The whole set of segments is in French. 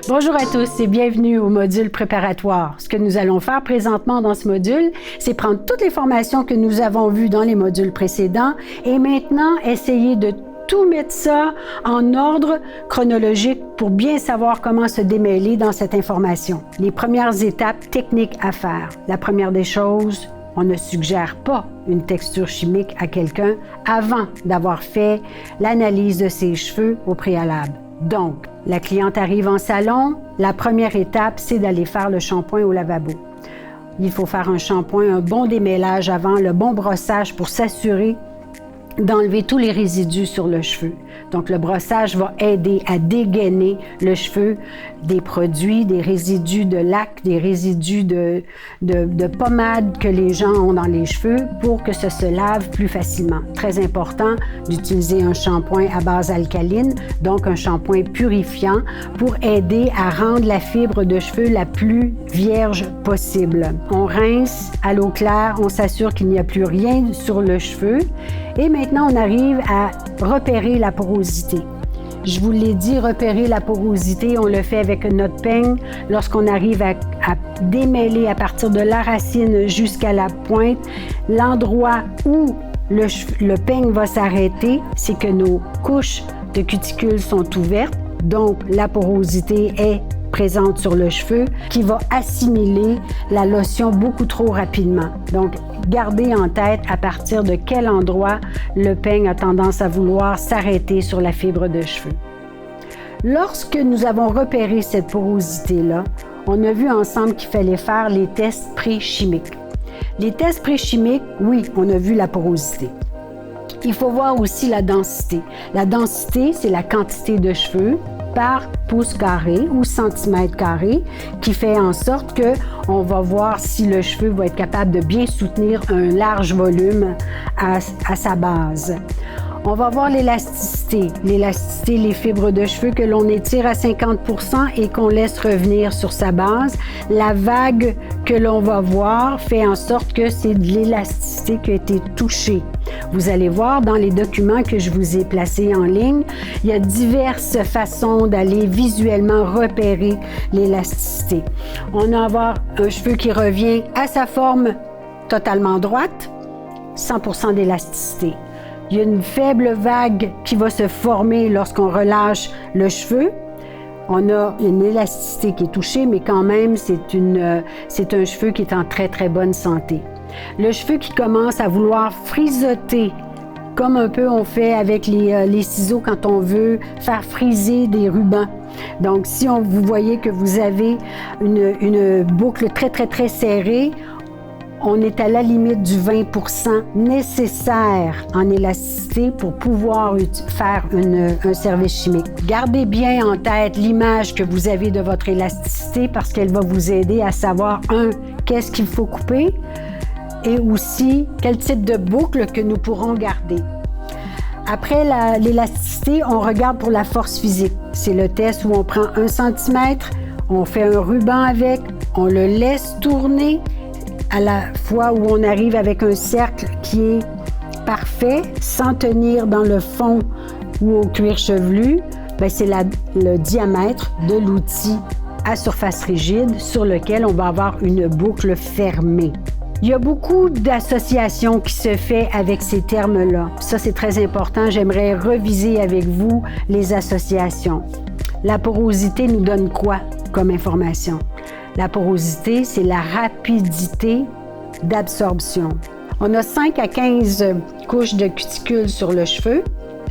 Bonjour à tous et bienvenue au module préparatoire. Ce que nous allons faire présentement dans ce module, c'est prendre toutes les formations que nous avons vues dans les modules précédents et maintenant essayer de tout mettre ça en ordre chronologique pour bien savoir comment se démêler dans cette information. Les premières étapes techniques à faire. La première des choses, on ne suggère pas une texture chimique à quelqu'un avant d'avoir fait l'analyse de ses cheveux au préalable. Donc, la cliente arrive en salon, la première étape, c'est d'aller faire le shampoing au lavabo. Il faut faire un shampoing, un bon démêlage avant, le bon brossage pour s'assurer d'enlever tous les résidus sur le cheveu. Donc, le brossage va aider à dégainer le cheveu des produits, des résidus de lac, des résidus de pommade que les gens ont dans les cheveux pour que ça se lave plus facilement. Très important d'utiliser un shampoing à base alcaline, donc un shampoing purifiant pour aider à rendre la fibre de cheveux la plus vierge possible. On rince à l'eau claire, on s'assure qu'il n'y a plus rien sur le cheveu. Et maintenant, on arrive à repérer la porosité. Je vous l'ai dit, repérer la porosité, on le fait avec notre peigne. Lorsqu'on arrive à démêler à partir de la racine jusqu'à la pointe, l'endroit où le peigne va s'arrêter, c'est que nos couches de cuticules sont ouvertes, donc la porosité est présente sur le cheveu qui va assimiler la lotion beaucoup trop rapidement. Donc, gardez en tête à partir de quel endroit le peigne a tendance à vouloir s'arrêter sur la fibre de cheveux. Lorsque nous avons repéré cette porosité-là, on a vu ensemble qu'il fallait faire les tests pré-chimiques. Les tests pré-chimiques, oui, on a vu la porosité. Il faut voir aussi la densité. La densité, c'est la quantité de cheveux par pouce carré ou centimètre carré qui fait en sorte que on va voir si le cheveu va être capable de bien soutenir un large volume à sa base. On va voir l'élasticité. L'élasticité, les fibres de cheveux que l'on étire à 50% et qu'on laisse revenir sur sa base. La vague que l'on va voir fait en sorte que c'est de l'élasticité qui a été touchée. Vous allez voir dans les documents que je vous ai placés en ligne, il y a diverses façons d'aller visuellement repérer l'élasticité. On va avoir un cheveu qui revient à sa forme totalement droite, 100% d'élasticité. Il y a une faible vague qui va se former lorsqu'on relâche le cheveu. On a une élasticité qui est touchée, mais quand même, c'est un cheveu qui est en très, très bonne santé. Le cheveu qui commence à vouloir frisoter, comme un peu on fait avec les ciseaux quand on veut faire friser des rubans. Donc, si vous voyez que vous avez une boucle très, très, très serrée, on est à la limite du 20% nécessaire en élasticité pour pouvoir faire un service chimique. Gardez bien en tête l'image que vous avez de votre élasticité parce qu'elle va vous aider à savoir, qu'est-ce qu'il faut couper et aussi quel type de boucle que nous pourrons garder. Après l'élasticité, on regarde pour la force physique. C'est le test où on prend 1 cm, on fait un ruban avec, on le laisse tourner à la fois où on arrive avec un cercle qui est parfait, sans tenir dans le fond ou au cuir chevelu, c'est le diamètre de l'outil à surface rigide sur lequel on va avoir une boucle fermée. Il y a beaucoup d'associations qui se font avec ces termes-là. Ça, c'est très important. J'aimerais reviser avec vous les associations. La porosité nous donne quoi comme information? La porosité, c'est la rapidité d'absorption. On a 5 à 15 couches de cuticules sur le cheveu.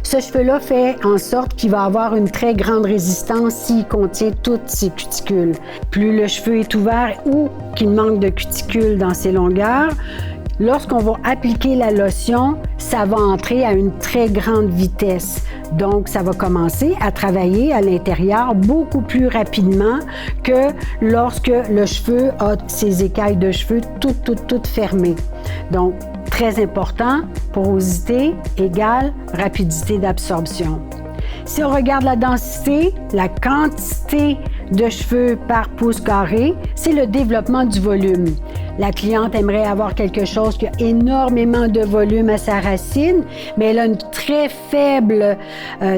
Ce cheveu-là fait en sorte qu'il va avoir une très grande résistance s'il contient toutes ses cuticules. Plus le cheveu est ouvert ou qu'il manque de cuticules dans ses longueurs, lorsqu'on va appliquer la lotion, ça va entrer à une très grande vitesse. Donc, ça va commencer à travailler à l'intérieur beaucoup plus rapidement que lorsque le cheveu a ses écailles de cheveux toutes fermées. Donc, très important, porosité égale rapidité d'absorption. Si on regarde la densité, la quantité de cheveux par pouce carré, c'est le développement du volume. La cliente aimerait avoir quelque chose qui a énormément de volume à sa racine, mais elle a une très faible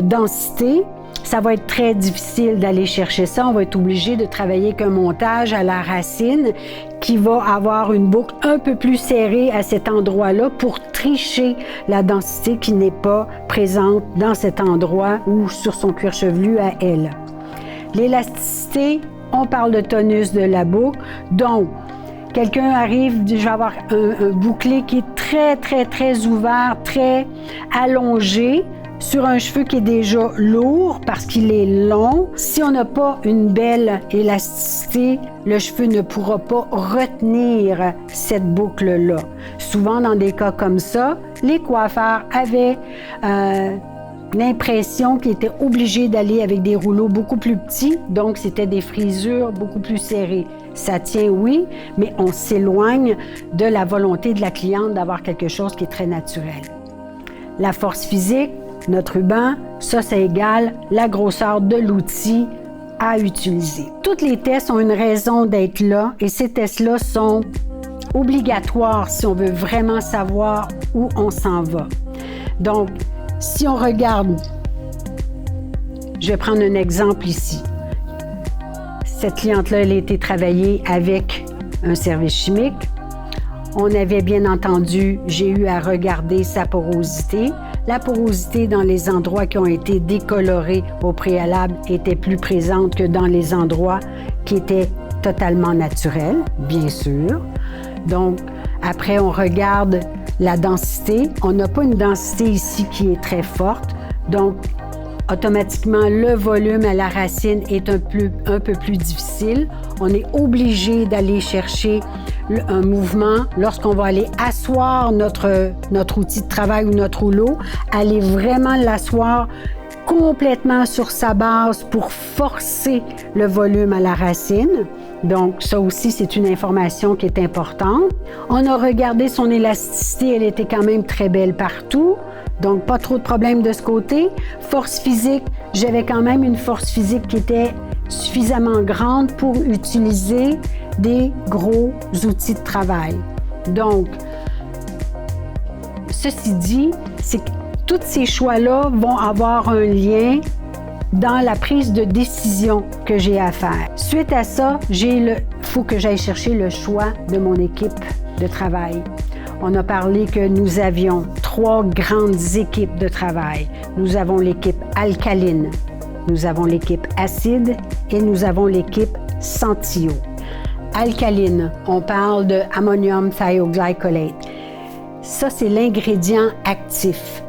densité. ça va être très difficile d'aller chercher ça. On va être obligé de travailler avec un montage à la racine qui va avoir une boucle un peu plus serrée à cet endroit-là pour tricher la densité qui n'est pas présente dans cet endroit ou sur son cuir chevelu à elle. L'élasticité, on parle de tonus de la boucle. Donc, quelqu'un arrive, je vais avoir un bouclé qui est très, très, très ouvert, très allongé sur un cheveu qui est déjà lourd parce qu'il est long. Si on n'a pas une belle élasticité, le cheveu ne pourra pas retenir cette boucle-là. Souvent, dans des cas comme ça, les coiffeurs avaient l'impression qu'ils étaient obligés d'aller avec des rouleaux beaucoup plus petits, donc c'était des frisures beaucoup plus serrées. Ça tient, oui, mais on s'éloigne de la volonté de la cliente d'avoir quelque chose qui est très naturel. La force physique, notre ruban, ça égale la grosseur de l'outil à utiliser. Tous les tests ont une raison d'être là et ces tests-là sont obligatoires si on veut vraiment savoir où on s'en va. Donc, si on regarde, je vais prendre un exemple ici. Cette cliente-là, elle a été travaillée avec un service chimique. On avait bien entendu, j'ai eu à regarder sa porosité. La porosité dans les endroits qui ont été décolorés au préalable était plus présente que dans les endroits qui étaient totalement naturels, bien sûr. Donc, après, on regarde la densité. On n'a pas une densité ici qui est très forte. Donc, automatiquement, le volume à la racine est un peu plus difficile. On est obligé d'aller chercher un mouvement lorsqu'on va aller asseoir notre outil de travail ou notre rouleau, aller vraiment l'asseoir complètement sur sa base pour forcer le volume à la racine. Donc, ça aussi, c'est une information qui est importante. On a regardé son élasticité, elle était quand même très belle partout. Donc, pas trop de problèmes de ce côté. Force physique, j'avais quand même une force physique qui était suffisamment grande pour utiliser des gros outils de travail. Donc, ceci dit, c'est que tous ces choix-là vont avoir un lien dans la prise de décision que j'ai à faire. Suite à ça, faut que j'aille chercher le choix de mon équipe de travail. On a parlé que nous avions 3 grandes équipes de travail. Nous avons l'équipe alcaline, nous avons l'équipe acide et nous avons l'équipe sans TiO. Alcaline, on parle de ammonium thioglycolate. Ça, c'est l'ingrédient actif.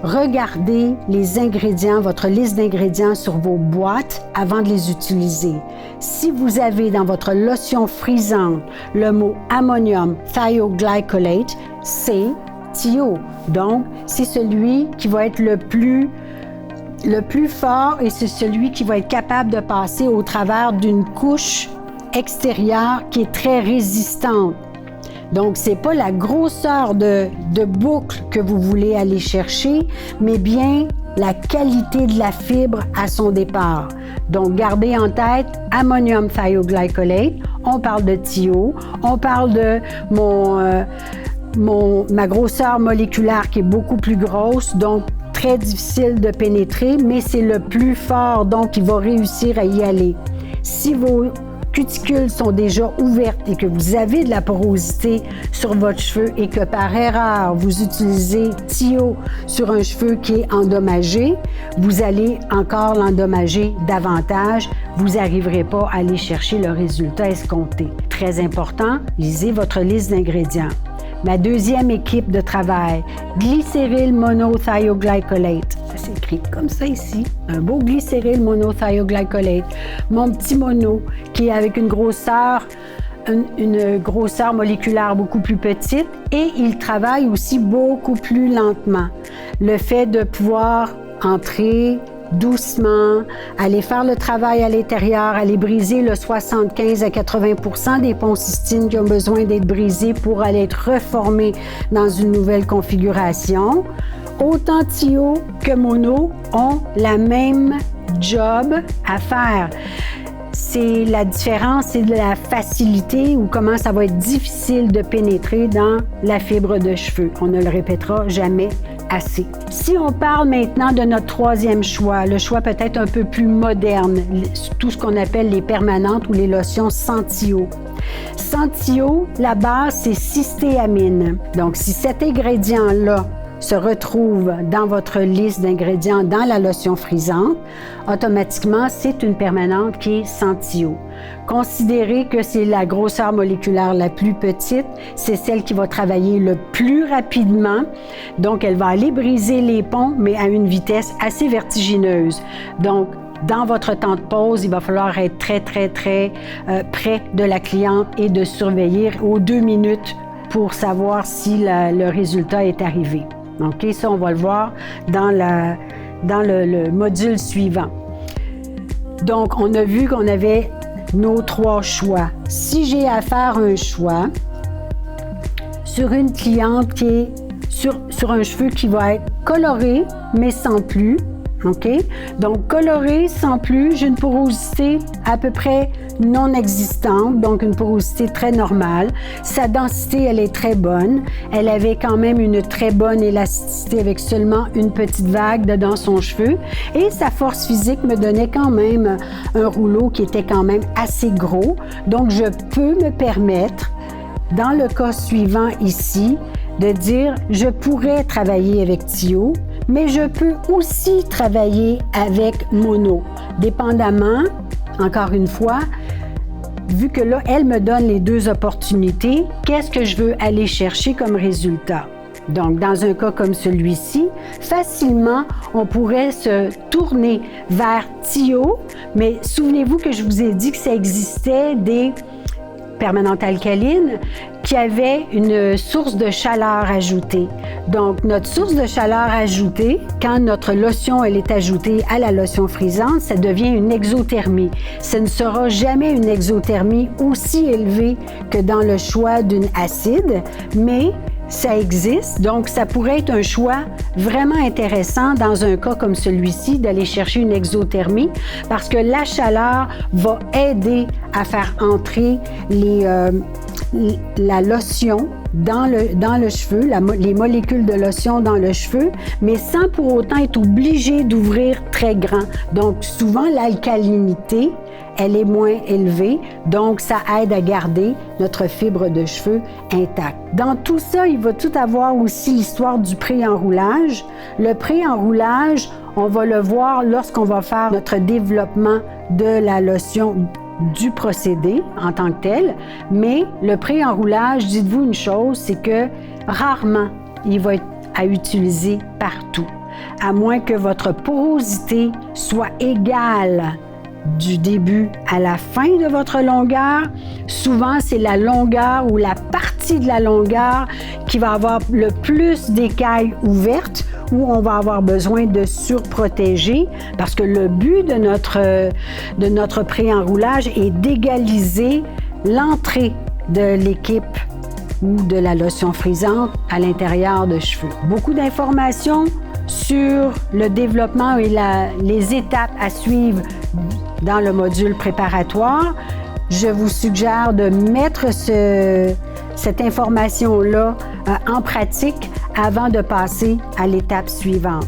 Regardez les ingrédients, votre liste d'ingrédients sur vos boîtes avant de les utiliser. Si vous avez dans votre lotion frisante le mot ammonium thioglycolate, c'est TiO. Donc, c'est celui qui va être le plus fort et c'est celui qui va être capable de passer au travers d'une couche extérieure qui est très résistante. Donc, c'est pas la grosseur de boucle que vous voulez aller chercher, mais bien la qualité de la fibre à son départ. Donc, gardez en tête ammonium thioglycolate, on parle de TiO, on parle de ma grosseur moléculaire qui est beaucoup plus grosse, donc très difficile de pénétrer, mais c'est le plus fort, donc il va réussir à y aller. Si vos cuticules sont déjà ouvertes et que vous avez de la porosité sur votre cheveu et que par erreur vous utilisez TiO sur un cheveu qui est endommagé, vous allez encore l'endommager davantage. Vous n'arriverez pas à aller chercher le résultat escompté. Très important, lisez votre liste d'ingrédients. Ma deuxième équipe de travail, glycéryl monothioglycolate. C'est écrit comme ça ici, un beau glycéryl monothioglycolate. Mon petit mono qui est avec une grosseur moléculaire beaucoup plus petite et il travaille aussi beaucoup plus lentement. Le fait de pouvoir entrer doucement, aller faire le travail à l'intérieur, aller briser le 75 à 80% des ponts cystine qui ont besoin d'être brisés pour aller être reformés dans une nouvelle configuration. Autant TiO que Mono ont la même job à faire. C'est la différence, c'est de la facilité ou comment ça va être difficile de pénétrer dans la fibre de cheveux. On ne le répétera jamais assez. Si on parle maintenant de notre troisième choix, le choix peut-être un peu plus moderne, tout ce qu'on appelle les permanentes ou les lotions Sentio. Sentio, la base, c'est cystéamine. Donc, si cet ingrédient-là se retrouve dans votre liste d'ingrédients dans la lotion frisante, automatiquement, c'est une permanente qui est Sentio. Considérez que c'est la grosseur moléculaire la plus petite, c'est celle qui va travailler le plus rapidement, donc elle va aller briser les ponts, mais à une vitesse assez vertigineuse. Donc, dans votre temps de pause, il va falloir être très près de la cliente et de surveiller aux 2 minutes pour savoir si le résultat est arrivé. OK, ça, on va le voir dans le module suivant. Donc, on a vu qu'on avait nos 3 choix. Si j'ai à faire un choix sur une cliente qui est sur un cheveu qui va être coloré, mais sans plus, OK? Donc, coloré, sans plus, j'ai une porosité à peu près non existante, donc une porosité très normale. Sa densité, elle est très bonne. Elle avait quand même une très bonne élasticité avec seulement une petite vague dans son cheveu. Et sa force physique me donnait quand même un rouleau qui était quand même assez gros. Donc, je peux me permettre, dans le cas suivant ici, de dire, je pourrais travailler avec Tio, mais je peux aussi travailler avec Mono, dépendamment, encore une fois, vu que là, elle me donne les 2 opportunités, qu'est-ce que je veux aller chercher comme résultat? Donc, dans un cas comme celui-ci, facilement, on pourrait se tourner vers Tio, mais souvenez-vous que je vous ai dit que ça existait des permanentes alcalines qui avaient une source de chaleur ajoutée. Donc, notre source de chaleur ajoutée, quand notre lotion elle est ajoutée à la lotion frisante, ça devient une exothermie. Ce ne sera jamais une exothermie aussi élevée que dans le choix d'une acide, mais ça existe, donc ça pourrait être un choix vraiment intéressant dans un cas comme celui-ci d'aller chercher une exothermie parce que la chaleur va aider à faire entrer la lotion dans le cheveu, les molécules de lotion dans le cheveu, mais sans pour autant être obligé d'ouvrir très grand. Donc souvent l'alcalinité, elle est moins élevée, donc ça aide à garder notre fibre de cheveux intacte. Dans tout ça, il va tout avoir aussi l'histoire du pré-enroulage. Le pré-enroulage, on va le voir lorsqu'on va faire notre développement de la lotion du procédé en tant que tel, mais le pré-enroulage, dites-vous une chose, c'est que rarement il va être à utiliser partout, à moins que votre porosité soit égale du début à la fin de votre longueur. Souvent, c'est la longueur ou la partie de la longueur qui va avoir le plus d'écailles ouvertes où on va avoir besoin de surprotéger parce que le but de notre pré-enroulage est d'égaliser l'entrée de l'équipe ou de la lotion frisante à l'intérieur de cheveux. Beaucoup d'informations sur le développement et les étapes à suivre dans le module préparatoire. Je vous suggère de mettre cette information-là en pratique avant de passer à l'étape suivante.